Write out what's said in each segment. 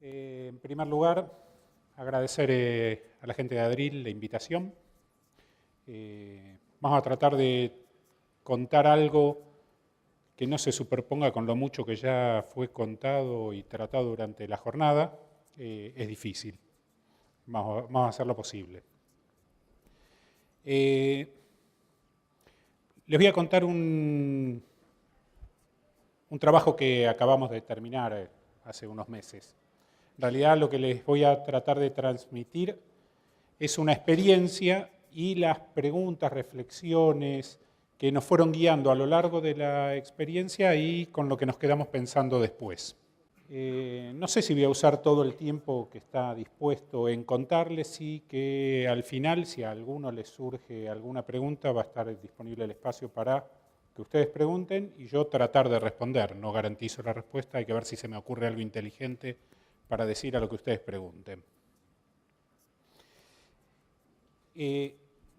En primer lugar, agradecer a la gente de Adril la invitación. Vamos a tratar de contar algo que no se superponga con lo mucho que ya fue contado y tratado durante la jornada. Es difícil. Vamos a hacer lo posible. Les voy a contar un trabajo que acabamos de terminar hace unos meses. En realidad lo que les voy a tratar de transmitir es una experiencia y las preguntas, reflexiones que nos fueron guiando a lo largo de la experiencia y con lo que nos quedamos pensando después. No sé si voy a usar todo el tiempo que está dispuesto en contarles, sí que al final, si a alguno les surge alguna pregunta, va a estar disponible el espacio para que ustedes pregunten y yo tratar de responder. No garantizo la respuesta, hay que ver si se me ocurre algo inteligente para decir a lo que ustedes pregunten.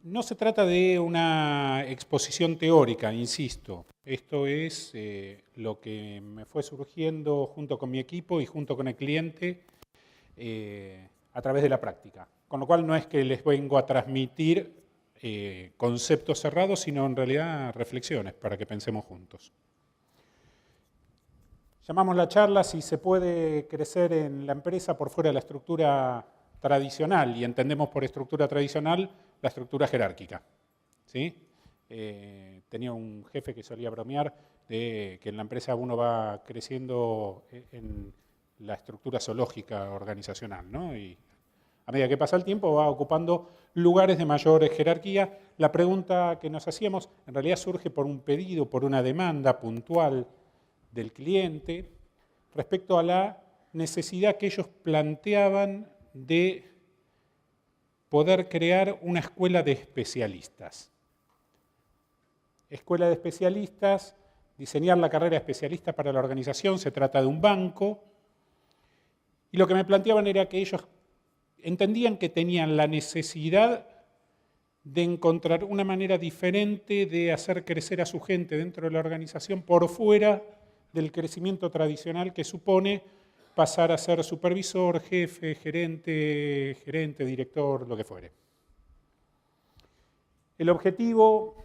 No se trata de una exposición teórica, insisto. Esto es lo que me fue surgiendo junto con mi equipo y junto con el cliente a través de la práctica. Con lo cual no es que les vengo a transmitir conceptos cerrados, sino en realidad reflexiones para que pensemos juntos. Llamamos la charla si se puede crecer en la empresa por fuera de la estructura tradicional, y entendemos por estructura tradicional la estructura jerárquica. ¿Sí? Tenía un jefe que solía bromear de que en la empresa uno va creciendo en la estructura zoológica organizacional, ¿no? Y a medida que pasa el tiempo va ocupando lugares de mayor jerarquía. La pregunta que nos hacíamos en realidad surge por un pedido, por una demanda puntual del cliente respecto a la necesidad que ellos planteaban de poder crear una escuela de especialistas. Escuela de especialistas, diseñar la carrera de especialista para la organización, se trata de un banco, y lo que me planteaban era que ellos entendían que tenían la necesidad de encontrar una manera diferente de hacer crecer a su gente dentro de la organización por fuera del crecimiento tradicional que supone pasar a ser supervisor, jefe, gerente, director, lo que fuere. El objetivo,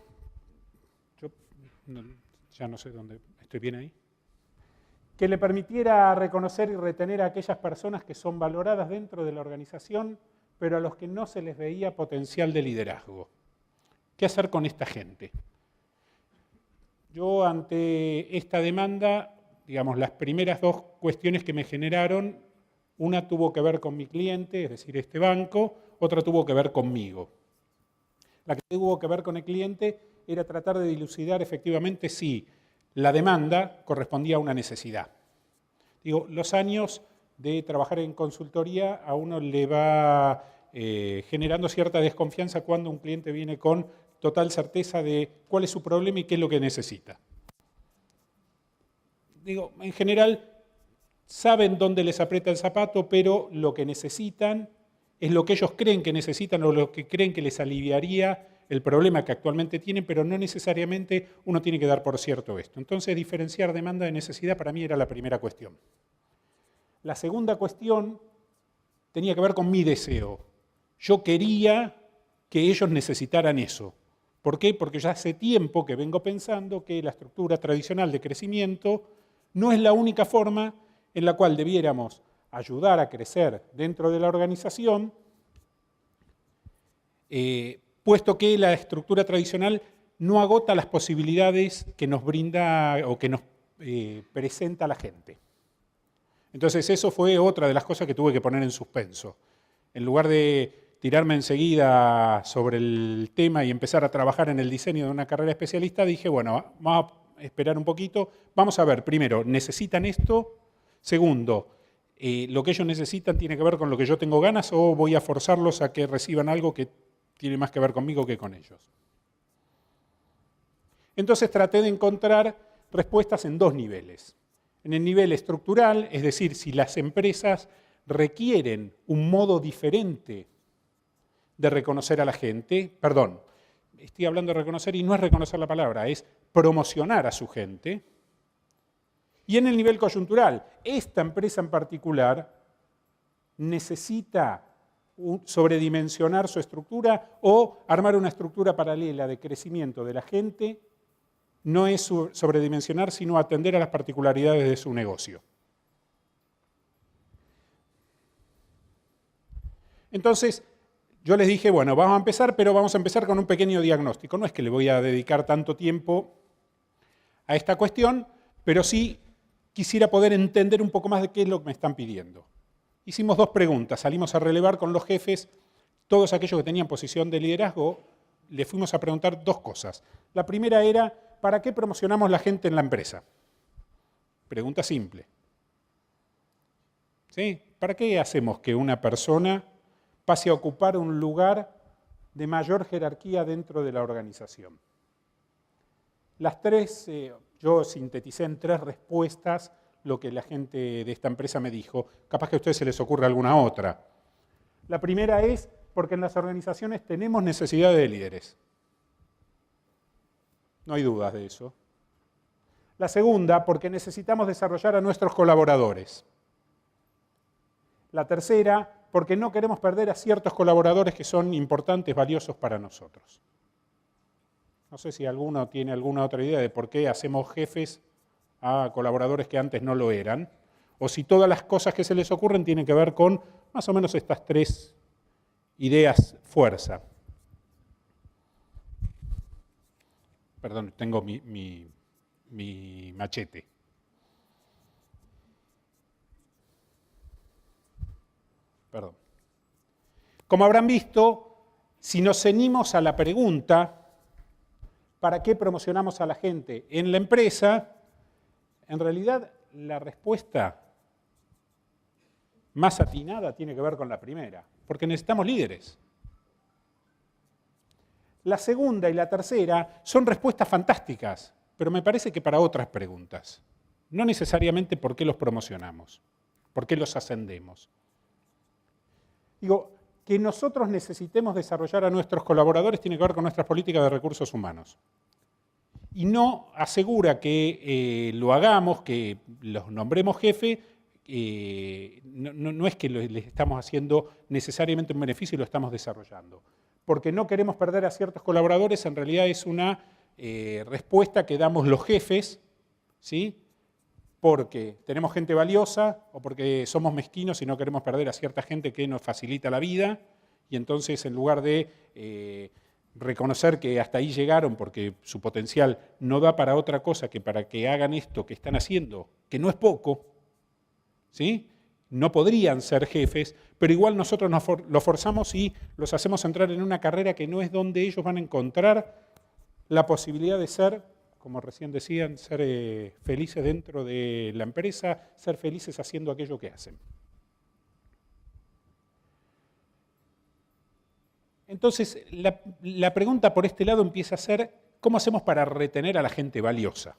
yo ya no sé dónde, ¿estoy bien ahí? Que le permitiera reconocer y retener a aquellas personas que son valoradas dentro de la organización, pero a los que no se les veía potencial de liderazgo. ¿Qué hacer con esta gente? Yo ante esta demanda, digamos, las primeras dos cuestiones que me generaron, una tuvo que ver con mi cliente, es decir, este banco, otra tuvo que ver conmigo. La que tuvo que ver con el cliente era tratar de dilucidar efectivamente si la demanda correspondía a una necesidad. Digo, los años de trabajar en consultoría a uno le va generando cierta desconfianza cuando un cliente viene con total certeza de cuál es su problema y qué es lo que necesita. Digo, en general saben dónde les aprieta el zapato, pero lo que necesitan es lo que ellos creen que necesitan o lo que creen que les aliviaría el problema que actualmente tienen, pero no necesariamente uno tiene que dar por cierto esto. Entonces, diferenciar demanda de necesidad para mí era la primera cuestión. La segunda cuestión tenía que ver con mi deseo. Yo quería que ellos necesitaran eso. ¿Por qué? Porque ya hace tiempo que vengo pensando que la estructura tradicional de crecimiento no es la única forma en la cual debiéramos ayudar a crecer dentro de la organización, puesto que la estructura tradicional no agota las posibilidades que nos brinda o que nos presenta la gente. Entonces eso fue otra de las cosas que tuve que poner en suspenso. En lugar de tirarme enseguida sobre el tema y empezar a trabajar en el diseño de una carrera especialista, dije, bueno, vamos a esperar un poquito, vamos a ver, primero, ¿necesitan esto? Segundo, ¿lo que ellos necesitan tiene que ver con lo que yo tengo ganas o voy a forzarlos a que reciban algo que tiene más que ver conmigo que con ellos? Entonces traté de encontrar respuestas en dos niveles. En el nivel estructural, es decir, si las empresas requieren un modo diferente de reconocer a la gente, perdón, estoy hablando de reconocer y no es reconocer la palabra, es promocionar a su gente. Y en el nivel coyuntural, esta empresa en particular necesita sobredimensionar su estructura o armar una estructura paralela de crecimiento de la gente, no es sobredimensionar, sino atender a las particularidades de su negocio. Entonces, yo les dije, bueno, vamos a empezar, pero vamos a empezar con un pequeño diagnóstico. No es que le voy a dedicar tanto tiempo a esta cuestión, pero sí quisiera poder entender un poco más de qué es lo que me están pidiendo. Hicimos 2 preguntas, salimos a relevar con los jefes, todos aquellos que tenían posición de liderazgo, les fuimos a preguntar 2 cosas. La primera era, ¿para qué promocionamos la gente en la empresa? Pregunta simple. ¿Sí? ¿Para qué hacemos que una persona pase a ocupar un lugar de mayor jerarquía dentro de la organización? Las 3, yo sinteticé en 3 respuestas lo que la gente de esta empresa me dijo. Capaz que a ustedes se les ocurra alguna otra. La primera es porque en las organizaciones tenemos necesidad de líderes. No hay dudas de eso. La segunda, porque necesitamos desarrollar a nuestros colaboradores. La tercera, porque no queremos perder a ciertos colaboradores que son importantes, valiosos para nosotros. No sé si alguno tiene alguna otra idea de por qué hacemos jefes a colaboradores que antes no lo eran, o si todas las cosas que se les ocurren tienen que ver con más o menos estas 3 ideas fuerza. Perdón, tengo mi machete. Perdón. Como habrán visto, si nos ceñimos a la pregunta, ¿para qué promocionamos a la gente en la empresa? En realidad, la respuesta más atinada tiene que ver con la primera, porque necesitamos líderes. La segunda y la tercera son respuestas fantásticas, pero me parece que para otras preguntas. No necesariamente por qué los promocionamos, por qué los ascendemos. Digo, que nosotros necesitemos desarrollar a nuestros colaboradores tiene que ver con nuestras políticas de recursos humanos. Y no asegura que lo hagamos, que los nombremos jefe, no es que les estamos haciendo necesariamente un beneficio y lo estamos desarrollando. Porque no queremos perder a ciertos colaboradores, en realidad es una respuesta que damos los jefes, ¿sí? Porque tenemos gente valiosa o porque somos mezquinos y no queremos perder a cierta gente que nos facilita la vida, y entonces en lugar de reconocer que hasta ahí llegaron porque su potencial no da para otra cosa que para que hagan esto que están haciendo, que no es poco, ¿sí? No podrían ser jefes, pero igual nosotros los forzamos y los hacemos entrar en una carrera que no es donde ellos van a encontrar la posibilidad de ser, como recién decían, ser felices dentro de la empresa, ser felices haciendo aquello que hacen. Entonces, la pregunta por este lado empieza a ser, ¿cómo hacemos para retener a la gente valiosa?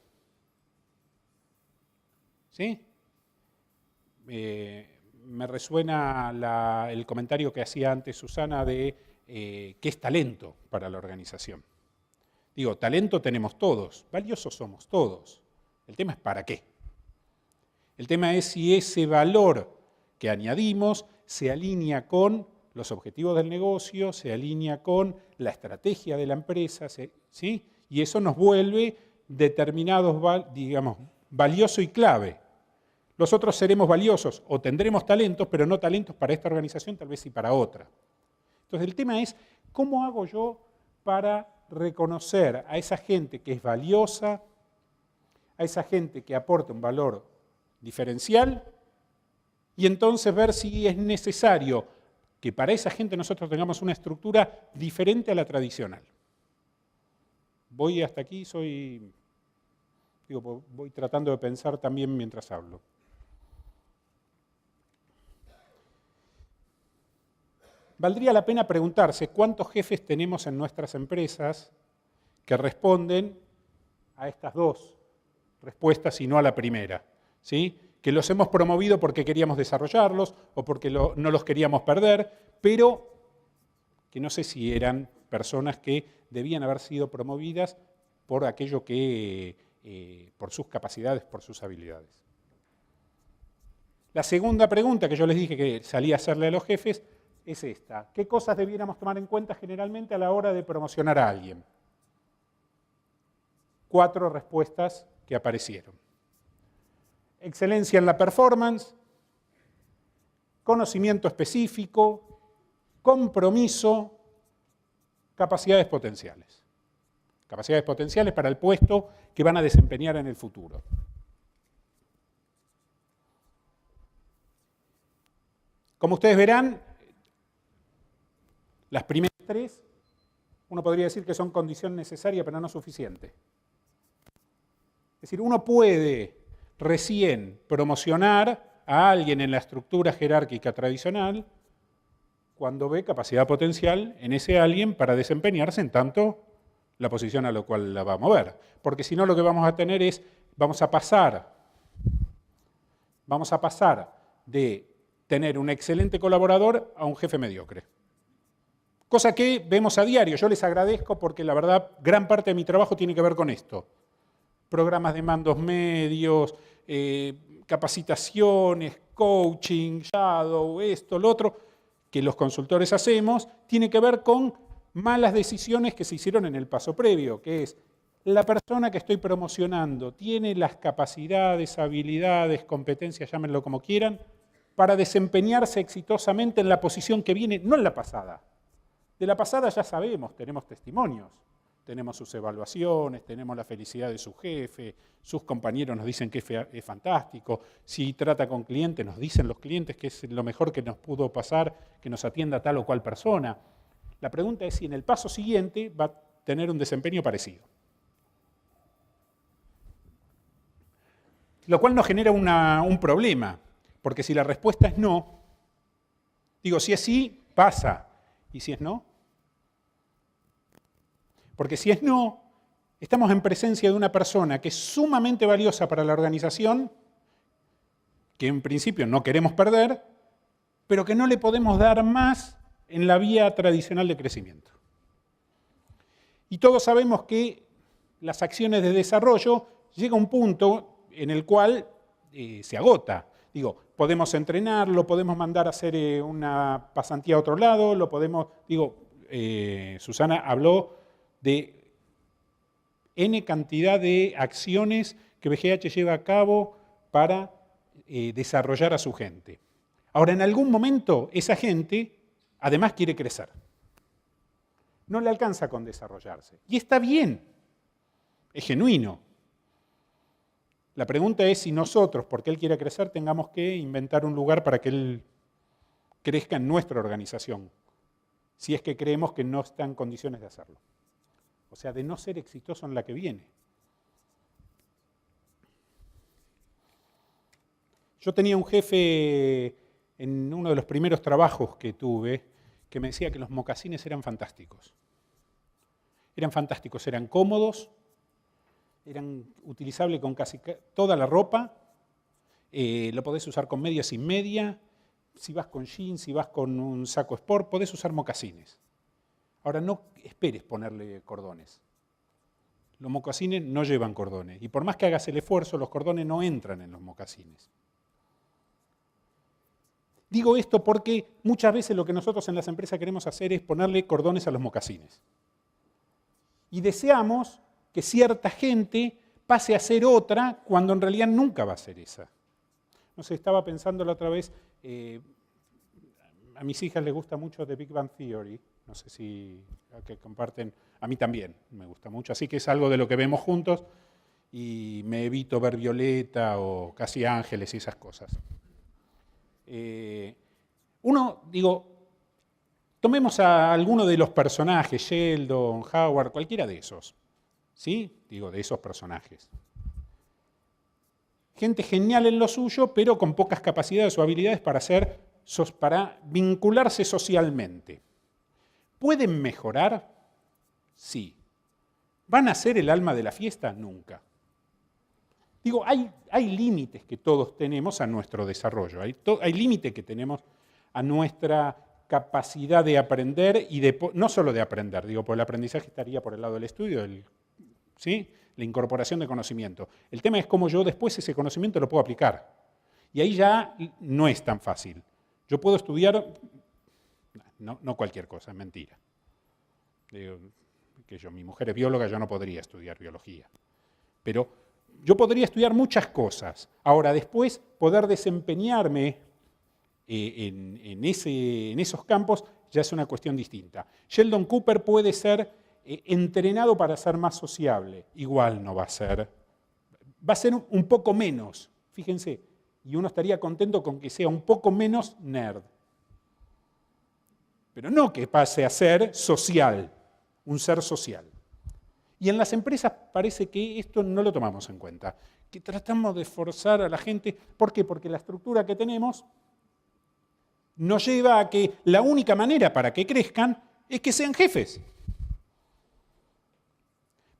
¿Sí? Me resuena el comentario que hacía antes Susana de qué es talento para la organización. Digo, talento tenemos todos, valiosos somos todos. El tema es para qué. El tema es si ese valor que añadimos se alinea con los objetivos del negocio, se alinea con la estrategia de la empresa, ¿sí? Y eso nos vuelve determinados, digamos, valioso y clave. Nosotros seremos valiosos o tendremos talentos, pero no talentos para esta organización, tal vez sí para otra. Entonces el tema es, ¿cómo hago yo para reconocer a esa gente que es valiosa, a esa gente que aporta un valor diferencial, y entonces ver si es necesario que para esa gente nosotros tengamos una estructura diferente a la tradicional? Voy hasta aquí, voy tratando de pensar también mientras hablo. Valdría la pena preguntarse cuántos jefes tenemos en nuestras empresas que responden a estas 2 respuestas y no a la primera, ¿sí? Que los hemos promovido porque queríamos desarrollarlos o porque no los queríamos perder, pero que no sé si eran personas que debían haber sido promovidas por aquello que, por sus capacidades, por sus habilidades. La segunda pregunta que yo les dije que salía a hacerle a los jefes es esta. ¿Qué cosas debiéramos tomar en cuenta generalmente a la hora de promocionar a alguien? 4 respuestas que aparecieron. Excelencia en la performance, conocimiento específico, compromiso, capacidades potenciales. Capacidades potenciales para el puesto que van a desempeñar en el futuro. Como ustedes verán, las primeras 3, uno podría decir que son condición necesaria, pero no suficiente. Es decir, uno puede recién promocionar a alguien en la estructura jerárquica tradicional cuando ve capacidad potencial en ese alguien para desempeñarse en tanto la posición a la cual la va a mover. Porque si no, lo que vamos a tener es, vamos a pasar de tener un excelente colaborador a un jefe mediocre. Cosa que vemos a diario. Yo les agradezco porque la verdad, gran parte de mi trabajo tiene que ver con esto. Programas de mandos medios, capacitaciones, coaching, shadow, esto, lo otro, que los consultores hacemos, tiene que ver con malas decisiones que se hicieron en el paso previo, que es la persona que estoy promocionando tiene las capacidades, habilidades, competencias, llámenlo como quieran, para desempeñarse exitosamente en la posición que viene, no en la pasada. De la pasada ya sabemos, tenemos testimonios, tenemos sus evaluaciones, tenemos la felicidad de su jefe, sus compañeros nos dicen que es fantástico, si trata con clientes nos dicen los clientes que es lo mejor que nos pudo pasar, que nos atienda tal o cual persona. La pregunta es si en el paso siguiente va a tener un desempeño parecido. Lo cual nos genera un problema. Porque si la respuesta es no, digo, si es sí, pasa. ¿Y si es no? Porque si es no, estamos en presencia de una persona que es sumamente valiosa para la organización, que en principio no queremos perder, pero que no le podemos dar más en la vía tradicional de crecimiento. Y todos sabemos que las acciones de desarrollo llega a un punto en el cual se agota. Digo, podemos entrenarlo, podemos mandar a hacer una pasantía a otro lado, lo podemos, Susana habló de N cantidad de acciones que BGH lleva a cabo para desarrollar a su gente. Ahora, en algún momento, esa gente, además, quiere crecer. No le alcanza con desarrollarse. Y está bien, es genuino. La pregunta es si nosotros, porque él quiere crecer, tengamos que inventar un lugar para que él crezca en nuestra organización, si es que creemos que no está en condiciones de hacerlo. O sea, de no ser exitoso en la que viene. Yo tenía un jefe en uno de los primeros trabajos que tuve que me decía que los mocasines eran fantásticos. Eran fantásticos, eran cómodos, eran utilizables con casi toda la ropa, lo podés usar con media sin media, si vas con jeans, si vas con un saco sport, podés usar mocasines. Ahora no esperes ponerle cordones. Los mocasines no llevan cordones y por más que hagas el esfuerzo, los cordones no entran en los mocasines. Digo esto porque muchas veces lo que nosotros en las empresas queremos hacer es ponerle cordones a los mocasines. Y deseamos que cierta gente pase a ser otra cuando en realidad nunca va a ser esa. No sé, estaba pensando la otra vez, a mis hijas les gusta mucho The Big Bang Theory, no sé si que comparten, a mí también me gusta mucho, así que es algo de lo que vemos juntos y me evito ver Violeta o Casi Ángeles y esas cosas. Tomemos a alguno de los personajes, Sheldon, Howard, cualquiera de esos. ¿Sí? Digo, de esos personajes. Gente genial en lo suyo, pero con pocas capacidades o habilidades para vincularse socialmente. ¿Pueden mejorar? Sí. ¿Van a ser el alma de la fiesta? Nunca. Digo, hay límites que todos tenemos a nuestro desarrollo, hay límites que tenemos a nuestra capacidad de aprender y no solo de aprender, porque el aprendizaje estaría por el lado del estudio, ¿sí? La incorporación de conocimiento. El tema es cómo yo después ese conocimiento lo puedo aplicar. Y ahí ya no es tan fácil. Yo puedo estudiar, no cualquier cosa, es mentira. Digo, mi mujer es bióloga, yo no podría estudiar biología. Pero yo podría estudiar muchas cosas. Ahora, después, poder desempeñarme en esos campos ya es una cuestión distinta. Sheldon Cooper puede ser entrenado para ser más sociable. Igual no va a ser. Va a ser un poco menos, fíjense, y uno estaría contento con que sea un poco menos nerd. Pero no que pase a ser social, un ser social. Y en las empresas parece que esto no lo tomamos en cuenta, que tratamos de forzar a la gente. ¿Por qué? Porque la estructura que tenemos nos lleva a que la única manera para que crezcan es que sean jefes.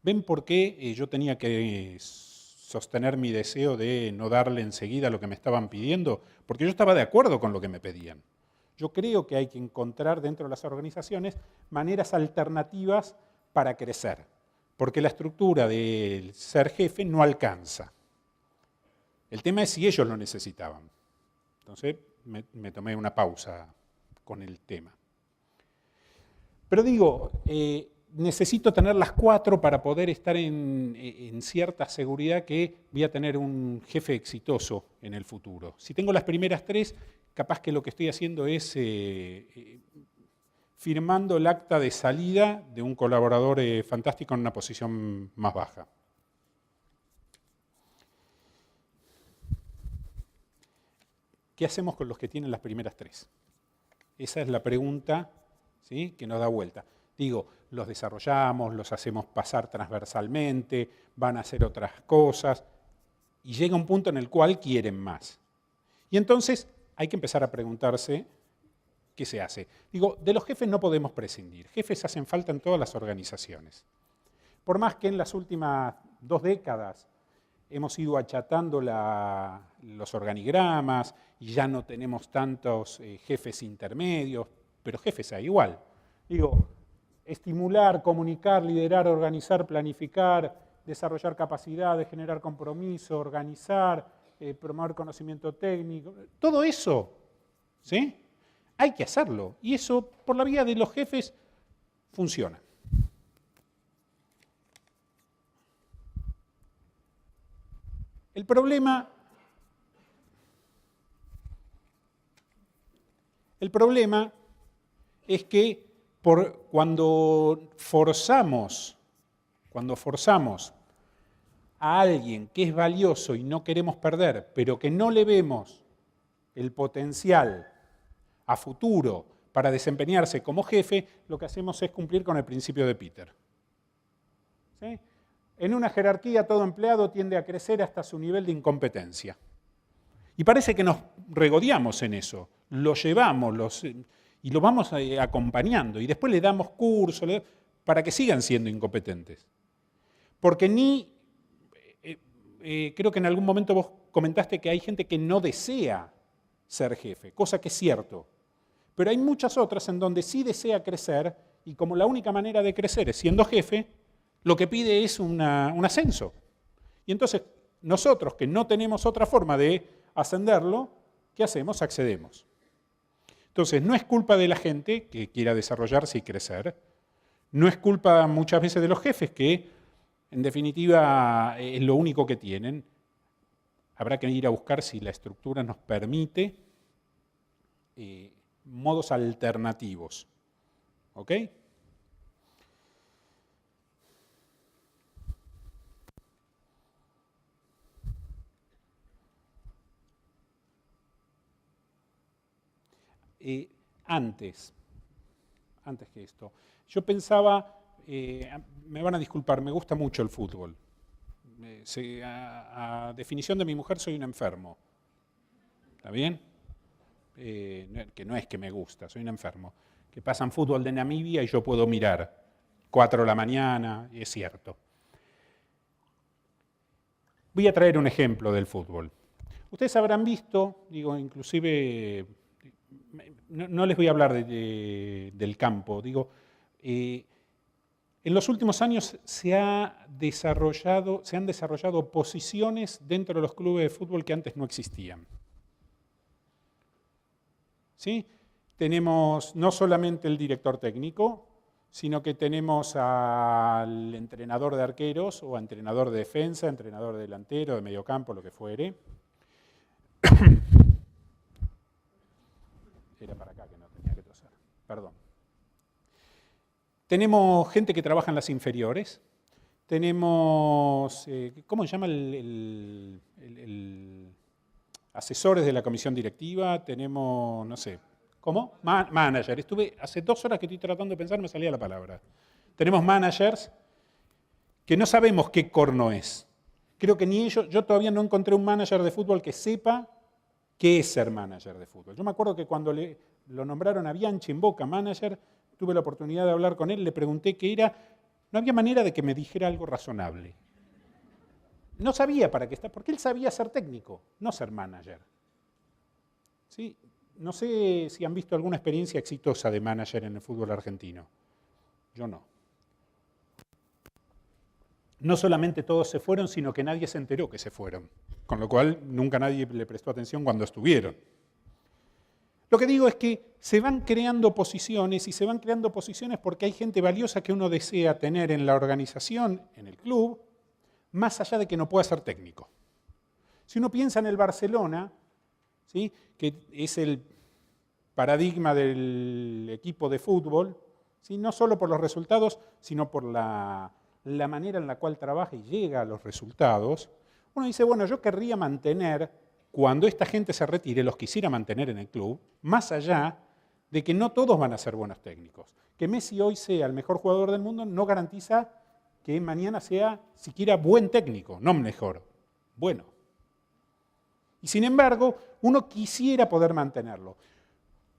¿Ven por qué yo tenía que sostener mi deseo de no darle enseguida lo que me estaban pidiendo? Porque yo estaba de acuerdo con lo que me pedían. Yo creo que hay que encontrar dentro de las organizaciones maneras alternativas para crecer, porque la estructura del ser jefe no alcanza. El tema es si ellos lo necesitaban. Entonces me tomé una pausa con el tema. Pero digo, necesito tener las 4 para poder estar en cierta seguridad que voy a tener un jefe exitoso en el futuro. Si tengo las primeras 3, capaz que lo que estoy haciendo es firmando el acta de salida de un colaborador fantástico en una posición más baja. ¿Qué hacemos con los que tienen las primeras 3? Esa es la pregunta, ¿sí?, que nos da vuelta. Digo, los desarrollamos, los hacemos pasar transversalmente, van a hacer otras cosas, y llega un punto en el cual quieren más. Y entonces hay que empezar a preguntarse qué se hace. Digo, de los jefes no podemos prescindir. Jefes hacen falta en todas las organizaciones. Por más que en las últimas 2 décadas hemos ido achatando los organigramas y ya no tenemos tantos jefes intermedios, pero jefes hay igual. Digo, estimular, comunicar, liderar, organizar, planificar, desarrollar capacidades, generar compromiso, organizar, promover conocimiento técnico, todo eso, ¿sí?, hay que hacerlo. Y eso, por la vía de los jefes, funciona. El problema es que cuando forzamos a alguien que es valioso y no queremos perder, pero que no le vemos el potencial a futuro para desempeñarse como jefe, lo que hacemos es cumplir con el principio de Peter. ¿Sí? En una jerarquía, todo empleado tiende a crecer hasta su nivel de incompetencia. Y parece que nos regodeamos en eso, lo llevamos y lo vamos acompañando, y después le damos cursos para que sigan siendo incompetentes. Porque creo que en algún momento vos comentaste que hay gente que no desea ser jefe, cosa que es cierto. Pero hay muchas otras en donde sí desea crecer, y como la única manera de crecer es siendo jefe, lo que pide es un ascenso. Y entonces nosotros, que no tenemos otra forma de ascenderlo, ¿qué hacemos? Accedemos. Entonces no es culpa de la gente que quiera desarrollarse y crecer, no es culpa muchas veces de los jefes que en definitiva es lo único que tienen. Habrá que ir a buscar si la estructura nos permite modos alternativos. ¿Ok? Antes que esto, yo pensaba, me van a disculpar, me gusta mucho el fútbol. A definición de mi mujer, soy un enfermo. ¿Está bien? Que no es que me gusta, soy un enfermo. Que pasan fútbol de Namibia y yo puedo mirar 4 de la mañana, y es cierto. Voy a traer un ejemplo del fútbol. Ustedes habrán visto, digo, inclusive, no les voy a hablar del campo, digo, en los últimos años se han desarrollado posiciones dentro de los clubes de fútbol que antes no existían. ¿sí? Tenemos no solamente el director técnico, sino que tenemos al entrenador de arqueros o entrenador de defensa, entrenador de delantero, de mediocampo, lo que fuere. Era para acá que no tenía que toser, perdón. Tenemos gente que trabaja en las inferiores. Tenemos, ¿cómo se llama el asesores de la comisión directiva? Tenemos, no sé, ¿cómo? Manager. Estuve hace 2 horas que estoy tratando de pensar, me salía la palabra. Tenemos managers que no sabemos qué corno es. Creo que ni ellos, yo todavía no encontré un manager de fútbol que sepa qué es ser manager de fútbol. Yo me acuerdo que cuando lo nombraron a Bianchi en Boca manager, tuve la oportunidad de hablar con él, le pregunté qué era, no había manera de que me dijera algo razonable. No sabía para qué está, porque él sabía ser técnico, no ser manager. ¿Sí? No sé si han visto alguna experiencia exitosa de manager en el fútbol argentino. Yo no. No solamente todos se fueron, sino que nadie se enteró que se fueron. Con lo cual, nunca nadie le prestó atención cuando estuvieron. Lo que digo es que se van creando posiciones, y se van creando posiciones porque hay gente valiosa que uno desea tener en la organización, en el club, más allá de que no pueda ser técnico. Si uno piensa en el Barcelona, ¿sí?, que es el paradigma del equipo de fútbol, ¿sí?, no solo por los resultados, sino por la manera en la cual trabaja y llega a los resultados, uno dice, bueno, yo querría mantener, cuando esta gente se retire, los quisiera mantener en el club, más allá de que no todos van a ser buenos técnicos. Que Messi hoy sea el mejor jugador del mundo no garantiza que mañana sea siquiera buen técnico, no mejor, bueno. Y sin embargo, uno quisiera poder mantenerlo,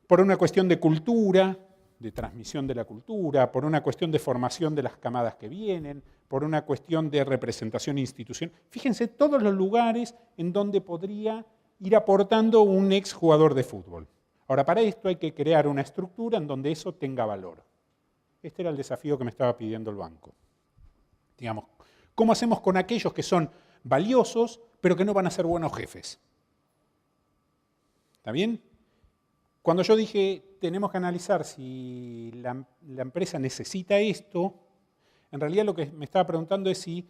por una cuestión de cultura, de transmisión de la cultura, por una cuestión de formación de las camadas que vienen, por una cuestión de representación institucional. Fíjense todos los lugares en donde podría ir aportando un exjugador de fútbol. Ahora, para esto hay que crear una estructura en donde eso tenga valor. Este era el desafío que me estaba pidiendo el banco. Digamos, ¿cómo hacemos con aquellos que son valiosos, pero que no van a ser buenos jefes? ¿Está bien? Cuando yo dije, tenemos que analizar si la empresa necesita esto, en realidad lo que me estaba preguntando es si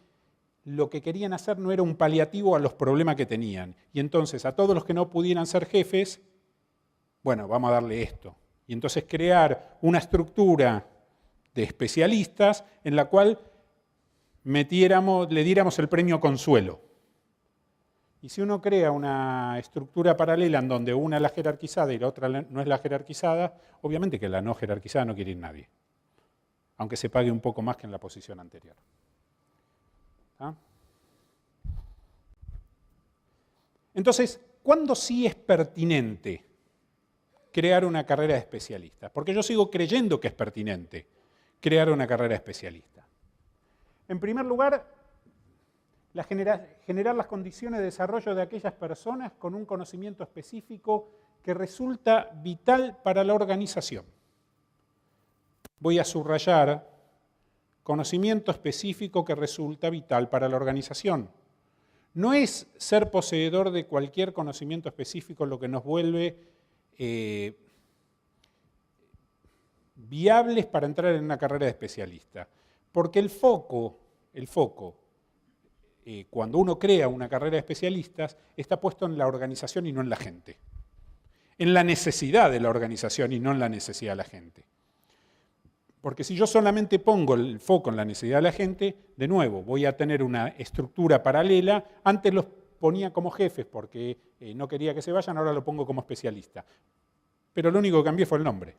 lo que querían hacer no era un paliativo a los problemas que tenían. Y entonces a todos los que no pudieran ser jefes, bueno, vamos a darle esto. Y entonces crear una estructura de especialistas en la cual le diéramos el premio consuelo. Y si uno crea una estructura paralela en donde una es la jerarquizada y la otra no es la jerarquizada, obviamente que la no jerarquizada no quiere ir nadie, aunque se pague un poco más que en la posición anterior. ¿Ah? Entonces, ¿cuándo sí es pertinente crear una carrera de especialista? Porque yo sigo creyendo que es pertinente crear una carrera de especialista. En primer lugar, generar las condiciones de desarrollo de aquellas personas con un conocimiento específico que resulta vital para la organización. Voy a subrayar conocimiento específico que resulta vital para la organización. No es ser poseedor de cualquier conocimiento específico lo que nos vuelve viables para entrar en una carrera de especialista. Porque el foco, cuando uno crea una carrera de especialistas, está puesto en la organización y no en la gente. En la necesidad de la organización y no en la necesidad de la gente. Porque si yo solamente pongo el foco en la necesidad de la gente, de nuevo, voy a tener una estructura paralela. Antes los ponía como jefes porque no quería que se vayan, ahora lo pongo como especialista. Pero lo único que cambié fue el nombre.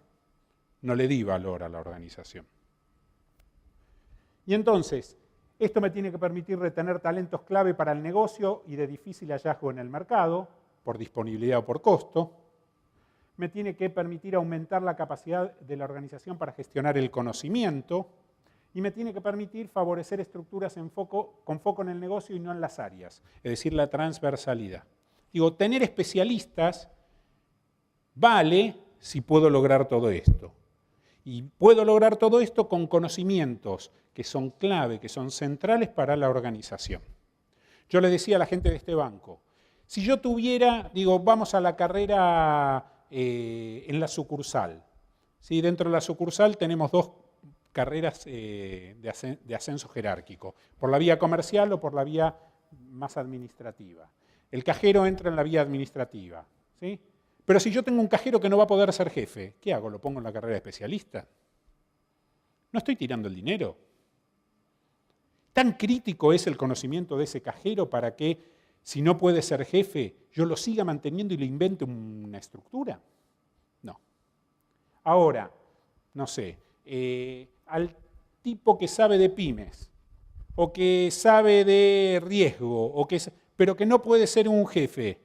No le di valor a la organización. Y entonces, esto me tiene que permitir retener talentos clave para el negocio y de difícil hallazgo en el mercado, por disponibilidad o por costo. Me tiene que permitir aumentar la capacidad de la organización para gestionar el conocimiento. Y me tiene que permitir favorecer estructuras con foco en el negocio y no en las áreas, es decir, la transversalidad. Digo, tener especialistas vale si puedo lograr todo esto. Y puedo lograr todo esto con conocimientos que son clave, que son centrales para la organización. Yo le decía a la gente de este banco, si yo tuviera, digo, vamos a la carrera en la sucursal. ¿Sí? Dentro de la sucursal tenemos dos carreras de ascenso jerárquico, por la vía comercial o por la vía más administrativa. El cajero entra en la vía administrativa, ¿sí? Pero si yo tengo un cajero que no va a poder ser jefe, ¿qué hago? ¿Lo pongo en la carrera de especialista? ¿No estoy tirando el dinero? ¿Tan crítico es el conocimiento de ese cajero para que, si no puede ser jefe, yo lo siga manteniendo y le invente una estructura? No. Ahora, no sé, al tipo que sabe de pymes, o que sabe de riesgo, pero que no puede ser un jefe,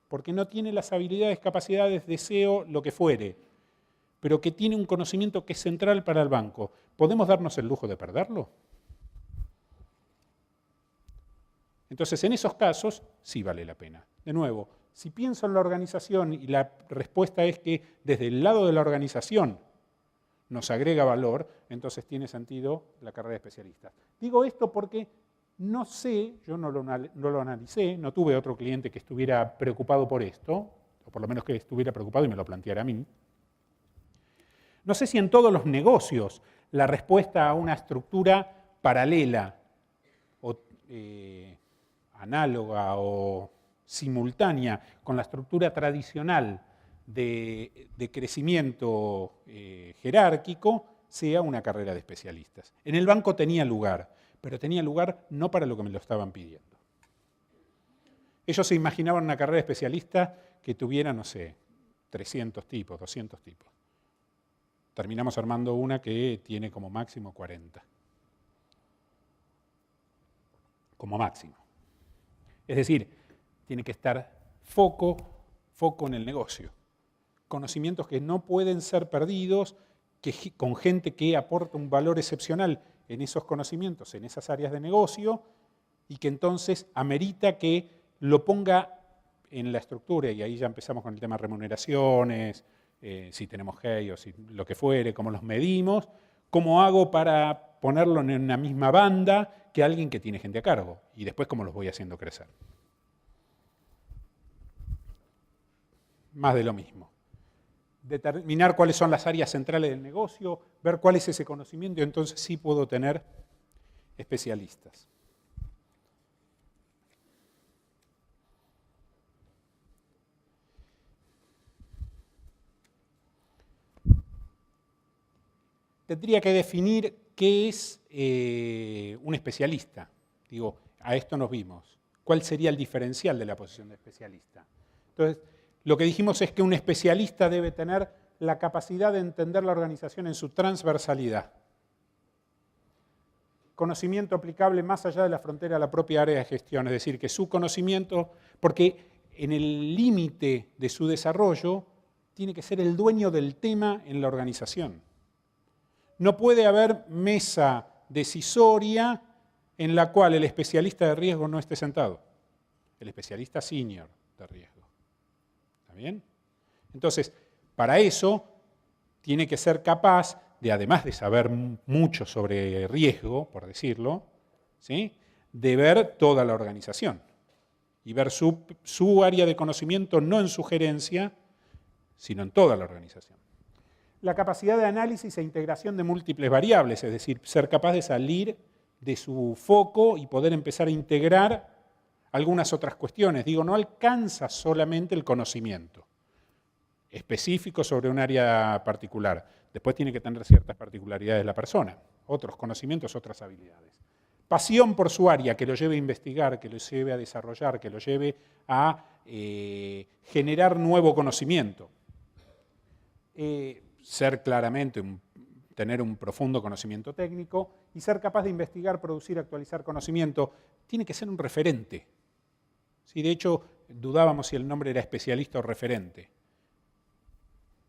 porque no tiene las habilidades, capacidades, deseo, lo que fuere, pero que tiene un conocimiento que es central para el banco, ¿podemos darnos el lujo de perderlo? Entonces, en esos casos, sí vale la pena. De nuevo, si pienso en la organización y la respuesta es que desde el lado de la organización nos agrega valor, entonces tiene sentido la carrera de especialista. Digo esto porque no sé, yo no lo analicé, no tuve otro cliente que estuviera preocupado por esto, o por lo menos que estuviera preocupado y me lo planteara a mí. No sé si en todos los negocios la respuesta a una estructura paralela o análoga o simultánea con la estructura tradicional de crecimiento jerárquico sea una carrera de especialistas. En el banco tenía lugar, pero tenía lugar no para lo que me lo estaban pidiendo. Ellos se imaginaban una carrera de especialista que tuviera, no sé, 300 tipos, 200 tipos. Terminamos armando una que tiene como máximo 40. Como máximo. Es decir, tiene que estar foco en el negocio. Conocimientos que no pueden ser perdidos, con gente que aporta un valor excepcional en esos conocimientos, en esas áreas de negocio, y que entonces amerita que lo ponga en la estructura, y ahí ya empezamos con el tema de remuneraciones, si tenemos GEI o si lo que fuere, cómo los medimos, cómo hago para ponerlo en una misma banda que alguien que tiene gente a cargo, y después cómo los voy haciendo crecer. Más de lo mismo. Determinar cuáles son las áreas centrales del negocio, ver cuál es ese conocimiento, y entonces sí puedo tener especialistas. Tendría que definir qué es un especialista. Digo, a esto nos vimos. ¿Cuál sería el diferencial de la posición de especialista? Entonces, lo que dijimos es que un especialista debe tener la capacidad de entender la organización en su transversalidad. Conocimiento aplicable más allá de la frontera a la propia área de gestión, es decir, que su conocimiento, porque en el límite de su desarrollo, tiene que ser el dueño del tema en la organización. No puede haber mesa decisoria en la cual el especialista de riesgo no esté sentado. El especialista senior de riesgo. ¿Está bien? Entonces, para eso tiene que ser capaz de, además de saber mucho sobre riesgo, por decirlo, ¿sí?, de ver toda la organización y ver su área de conocimiento no en su gerencia, sino en toda la organización. La capacidad de análisis e integración de múltiples variables, es decir, ser capaz de salir de su foco y poder empezar a integrar algunas otras cuestiones. Digo, no alcanza solamente el conocimiento específico sobre un área particular. Después tiene que tener ciertas particularidades la persona, otros conocimientos, otras habilidades. Pasión por su área, que lo lleve a investigar, que lo lleve a desarrollar, que lo lleve a generar nuevo conocimiento. Ser claramente, tener un profundo conocimiento técnico y ser capaz de investigar, producir, actualizar conocimiento. Tiene que ser un referente. Sí, de hecho, dudábamos si el nombre era especialista o referente.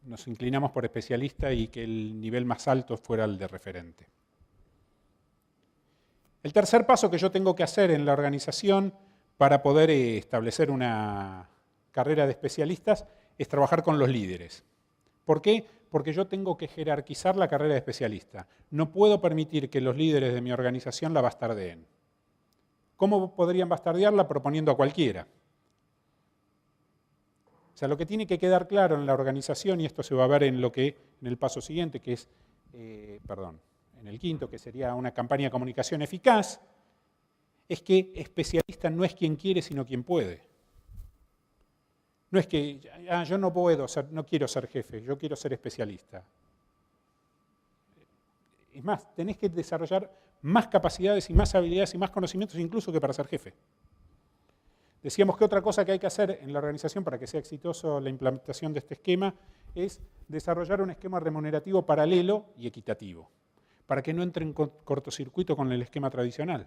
Nos inclinamos por especialista y que el nivel más alto fuera el de referente. El tercer paso que yo tengo que hacer en la organización para poder establecer una carrera de especialistas es trabajar con los líderes. ¿Por qué? Porque yo tengo que jerarquizar la carrera de especialista. No puedo permitir que los líderes de mi organización la bastardeen. ¿Cómo podrían bastardearla? Proponiendo a cualquiera. O sea, lo que tiene que quedar claro en la organización, y esto se va a ver en el paso siguiente, que es, en el quinto, que sería una campaña de comunicación eficaz, es que especialista no es quien quiere, sino quien puede. No es que, yo no quiero ser jefe, yo quiero ser especialista. Es más, tenés que desarrollar más capacidades y más habilidades y más conocimientos incluso que para ser jefe. Decíamos que otra cosa que hay que hacer en la organización para que sea exitoso la implementación de este esquema es desarrollar un esquema remunerativo paralelo y equitativo, para que no entre en cortocircuito con el esquema tradicional,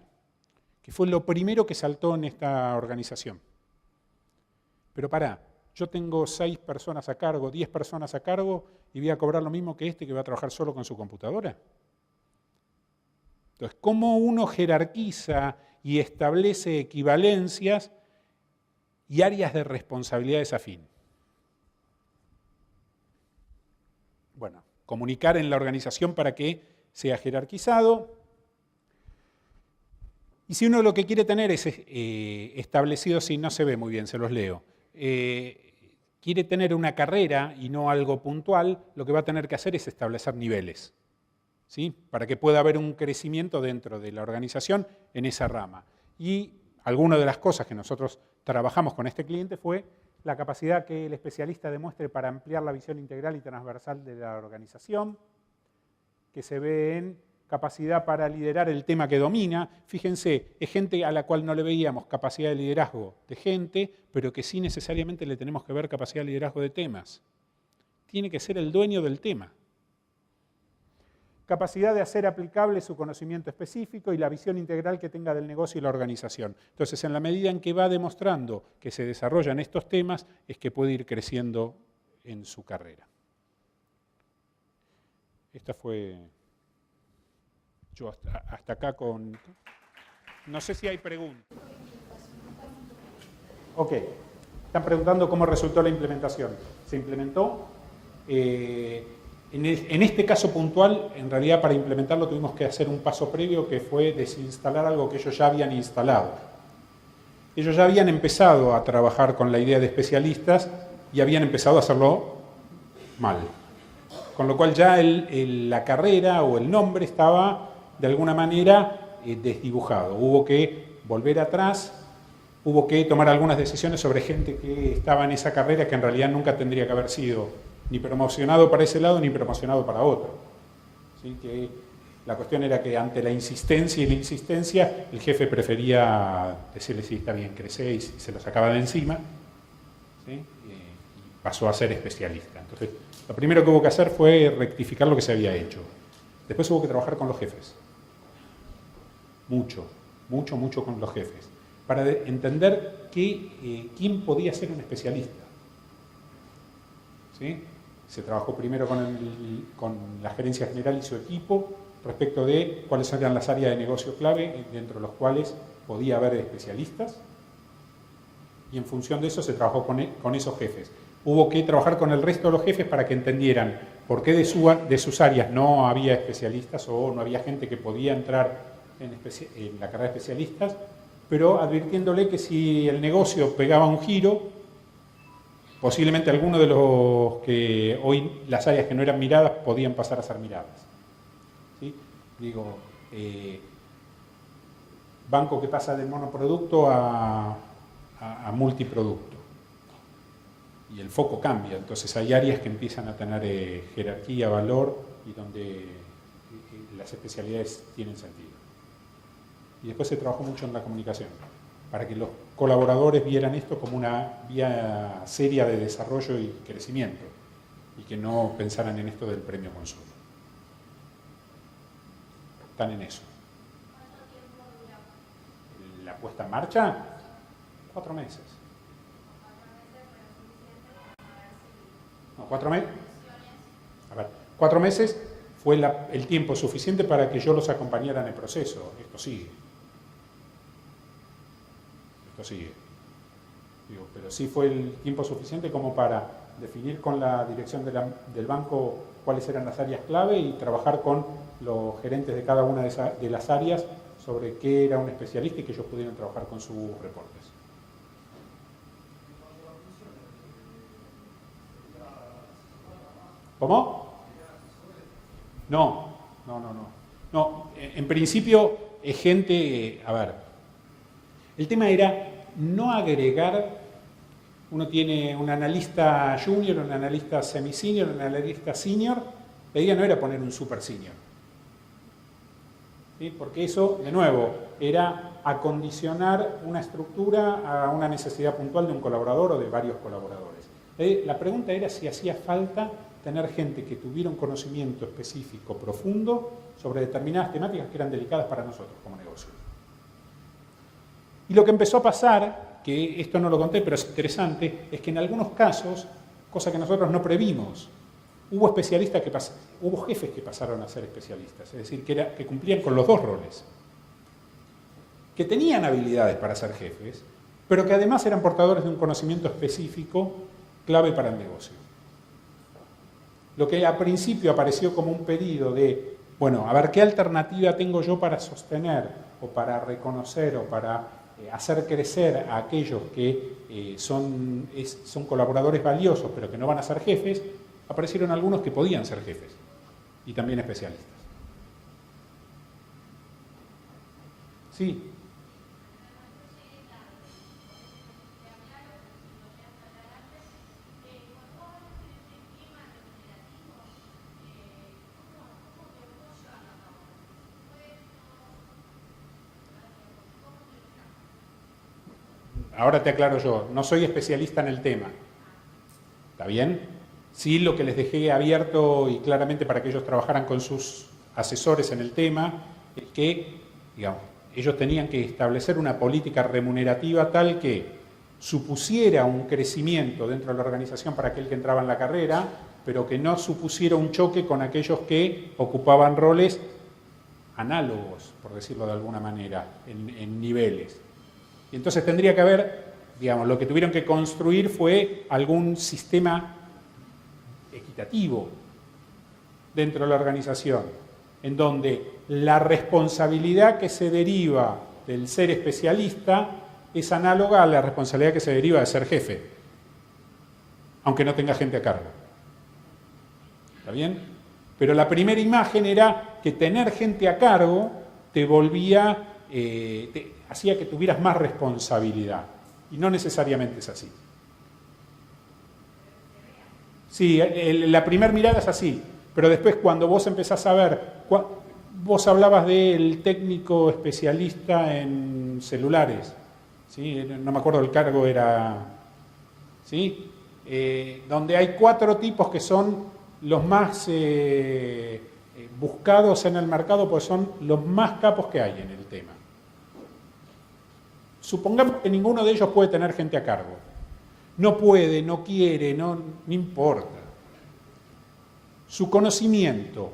que fue lo primero que saltó en esta organización. Pero yo tengo 6 personas a cargo, 10 personas a cargo, y voy a cobrar lo mismo que va a trabajar solo con su computadora. Entonces, ¿cómo uno jerarquiza y establece equivalencias y áreas de responsabilidades afín? Bueno, comunicar en la organización para que sea jerarquizado. Y si uno lo que quiere tener es establecido, si no se ve muy bien, se los leo, quiere tener una carrera y no algo puntual, lo que va a tener que hacer es establecer niveles, ¿sí? Para que pueda haber un crecimiento dentro de la organización en esa rama. Y alguna de las cosas que nosotros trabajamos con este cliente fue la capacidad que el especialista demuestre para ampliar la visión integral y transversal de la organización, que se ve en capacidad para liderar el tema que domina. Fíjense, es gente a la cual no le veíamos capacidad de liderazgo de gente, pero que sí necesariamente le tenemos que ver capacidad de liderazgo de temas. Tiene que ser el dueño del tema. Capacidad de hacer aplicable su conocimiento específico y la visión integral que tenga del negocio y la organización. Entonces, en la medida en que va demostrando que se desarrollan estos temas, es que puede ir creciendo en su carrera. Esta fue... Yo hasta acá con... No sé si hay preguntas. Ok. Están preguntando cómo resultó la implementación. Se implementó... En este caso puntual, en realidad para implementarlo tuvimos que hacer un paso previo que fue desinstalar algo que ellos ya habían instalado. Ellos ya habían empezado a trabajar con la idea de especialistas y habían empezado a hacerlo mal. Con lo cual ya la carrera o el nombre estaba de alguna manera desdibujado. Hubo que volver atrás, hubo que tomar algunas decisiones sobre gente que estaba en esa carrera que en realidad nunca tendría que haber sido ni promocionado para ese lado ni promocionado para otro. ¿Sí? Que la cuestión era que ante la insistencia y la insistencia, el jefe prefería decirle, sí, está bien, crecé, y se lo sacaba de encima, ¿sí? Y pasó a ser especialista. Entonces, lo primero que hubo que hacer fue rectificar lo que se había hecho. Después hubo que trabajar con los jefes. Mucho con los jefes. Para entender quién podía ser un especialista. ¿Sí? Se trabajó primero con la gerencia general y su equipo respecto de cuáles eran las áreas de negocio clave dentro de los cuales podía haber especialistas, y en función de eso se trabajó con esos jefes. Hubo que trabajar con el resto de los jefes para que entendieran por qué de sus áreas no había especialistas o no había gente que podía entrar en la carrera de especialistas, pero advirtiéndole que si el negocio pegaba un giro, posiblemente algunos de los que hoy las áreas que no eran miradas podían pasar a ser miradas. ¿Sí? Digo, banco que pasa del monoproducto a multiproducto. Y el foco cambia, entonces hay áreas que empiezan a tener jerarquía, valor, y donde las especialidades tienen sentido. Y después se trabajó mucho en la comunicación, para que los colaboradores vieran esto como una vía seria de desarrollo y crecimiento, y que no pensaran en esto del premio consumo. Están en eso. La puesta en marcha, 4 meses. No, 4 meses. A ver, 4 meses fue el tiempo suficiente para que yo los acompañara en el proceso. Esto sigue. Digo, pero sí fue el tiempo suficiente como para definir con la dirección del banco cuáles eran las áreas clave y trabajar con los gerentes de cada una de las áreas sobre qué era un especialista y que ellos pudieran trabajar con sus reportes. ¿Cómo? No. No, en principio es gente, a ver, el tema era no agregar, uno tiene un analista junior, un analista semi-senior, un analista senior, la idea no era poner un super senior. ¿Sí? Porque eso, de nuevo, era acondicionar una estructura a una necesidad puntual de un colaborador o de varios colaboradores. La pregunta era si hacía falta tener gente que tuviera un conocimiento específico, profundo, sobre determinadas temáticas que eran delicadas para nosotros como negocio. Y lo que empezó a pasar, que esto no lo conté, pero es interesante, es que en algunos casos, cosa que nosotros no previmos, hubo jefes que pasaron a ser especialistas, es decir, que cumplían con los dos roles, que tenían habilidades para ser jefes, pero que además eran portadores de un conocimiento específico clave para el negocio. Lo que a principio apareció como un pedido de, bueno, a ver qué alternativa tengo yo para sostener o para reconocer o para hacer crecer a aquellos que son colaboradores valiosos pero que no van a ser jefes, aparecieron algunos que podían ser jefes y también especialistas. Sí. Ahora te aclaro yo, no soy especialista en el tema. ¿Está bien? Sí, lo que les dejé abierto y claramente para que ellos trabajaran con sus asesores en el tema, es que, digamos, ellos tenían que establecer una política remunerativa tal que supusiera un crecimiento dentro de la organización para aquel que entraba en la carrera, pero que no supusiera un choque con aquellos que ocupaban roles análogos, por decirlo de alguna manera, en niveles. Y entonces tendría que haber, digamos, lo que tuvieron que construir fue algún sistema equitativo dentro de la organización, en donde la responsabilidad que se deriva del ser especialista es análoga a la responsabilidad que se deriva de ser jefe, aunque no tenga gente a cargo. ¿Está bien? Pero la primera imagen era que tener gente a cargo te volvía, hacía que tuvieras más responsabilidad, y no necesariamente es así. Sí, la primera mirada es así, pero después cuando vos empezás a ver, vos hablabas del técnico especialista en celulares, ¿sí? No me acuerdo el cargo, era, ¿sí? Donde hay 4 tipos que son los más buscados en el mercado, pues son los más capos que hay en el tema. Supongamos que ninguno de ellos puede tener gente a cargo. No puede, no quiere, no importa. Su conocimiento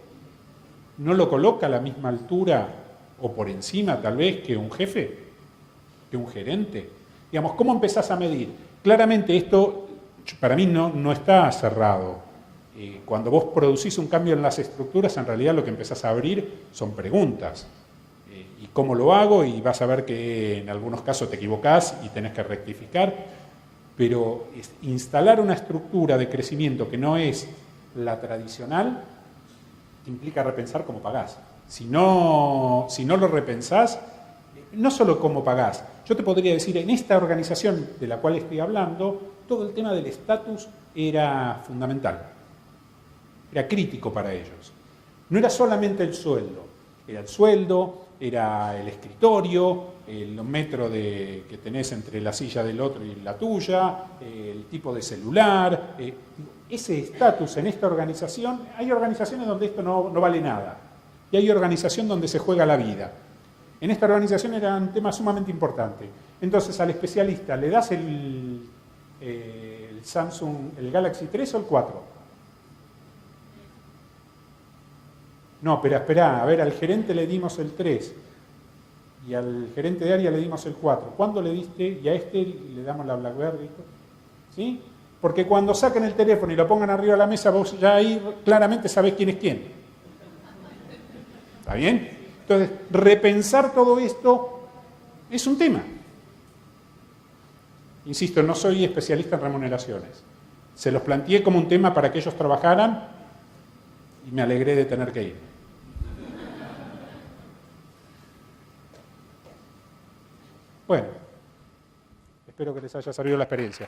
no lo coloca a la misma altura o por encima tal vez que un jefe, que un gerente. Digamos, ¿cómo empezás a medir? Claramente esto para mí no está cerrado. Cuando vos producís un cambio en las estructuras, en realidad lo que empezás a abrir son preguntas. ¿Y cómo lo hago? Y vas a ver que en algunos casos te equivocás y tenés que rectificar. Pero instalar una estructura de crecimiento que no es la tradicional implica repensar cómo pagás. Si no lo repensás, no solo cómo pagás. Yo te podría decir, en esta organización de la cual estoy hablando, todo el tema del estatus era fundamental. Era crítico para ellos. No era solamente el sueldo, era el sueldo, era el escritorio, el metro que tenés entre la silla del otro y la tuya, el tipo de celular. Ese estatus en esta organización, hay organizaciones donde esto no vale nada, y hay organización donde se juega la vida. En esta organización era un tema sumamente importante. Entonces al especialista le das el Samsung, el Galaxy 3 o el 4. No, pero espera, a ver, al gerente le dimos el 3 y al gerente de área le dimos el 4. ¿Cuándo le diste? Y a este le damos la BlackBerry. ¿Sí? Porque cuando saquen el teléfono y lo pongan arriba de la mesa, vos ya ahí claramente sabés quién es quién. ¿Está bien? Entonces, repensar todo esto es un tema. Insisto, no soy especialista en remuneraciones. Se los planteé como un tema para que ellos trabajaran y me alegré de tener que ir. Bueno, espero que les haya servido la experiencia.